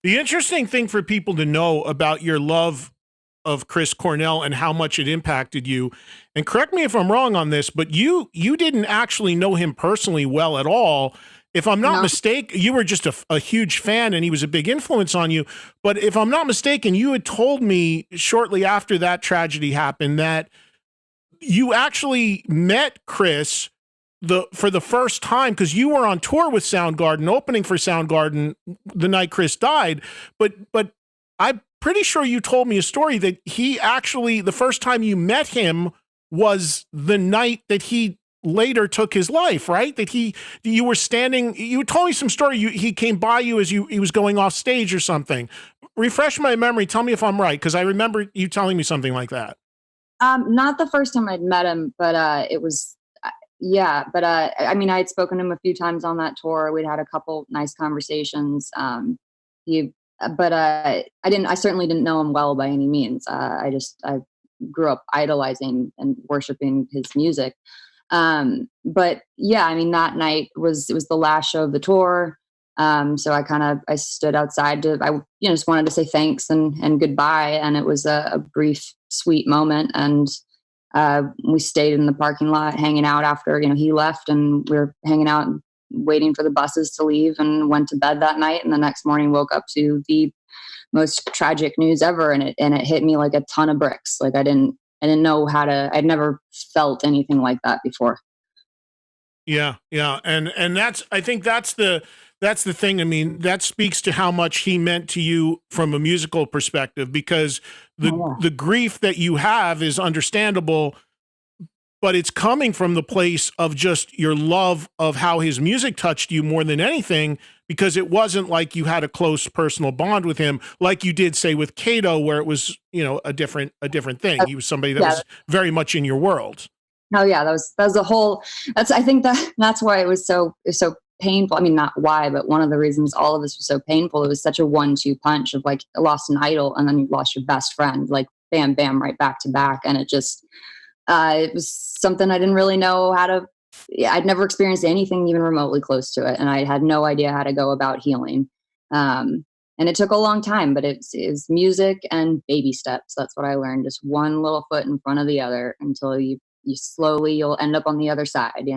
The interesting thing for people to know about your love of Chris Cornell and how much it impacted you, and correct me if I'm wrong on this, but you didn't actually know him personally well at all. If I'm not No. mistaken, you were just a huge fan and he was a big influence on you. But if I'm not mistaken, you had told me shortly after that tragedy happened that you actually met Chris for the first time because you were on tour with Soundgarden, opening for Soundgarden the night Chris died. But I'm pretty sure you told me a story that he actually, the first time you met him was the night that he later took his life, right? That you were standing, you told me some story. He came by you as he was going off stage or something. Refresh my memory. Tell me if I'm right, because I remember you telling me something like that. Not the first time I'd met him, but it was, yeah. But I mean, I had spoken to him a few times on that tour. We'd had a couple nice conversations. I certainly didn't know him well by any means. I grew up idolizing and worshiping his music. But yeah, I mean, that night it was the last show of the tour. So I stood outside just wanted to say thanks and goodbye. And it was a brief, sweet moment. And, we stayed in the parking lot hanging out after, he left, and we were hanging out and waiting for the buses to leave, and went to bed that night. And the next morning woke up to the most tragic news ever. And it hit me like a ton of bricks. Like I didn't know I'd never felt anything like that before. Yeah. Yeah. And I think that's the thing. I mean, that speaks to how much he meant to you from a musical perspective, because the grief that you have is understandable, but it's coming from the place of just your love of how his music touched you more than anything, because it wasn't like you had a close personal bond with him, like you did say with Kato, where it was, a different thing. He was somebody that was very much in your world. Oh yeah, that was a whole. I think that's why it was so painful. I mean, not why, but one of the reasons all of this was so painful. It was such a 1-2 punch of like, you lost an idol and then you lost your best friend, like bam, bam, right back to back. And it was something I didn't really know how to. I'd never experienced anything even remotely close to it, and I had no idea how to go about healing. And it took a long time, but it's music and baby steps. That's what I learned. Just one little foot in front of the other until you'll end up on the other side,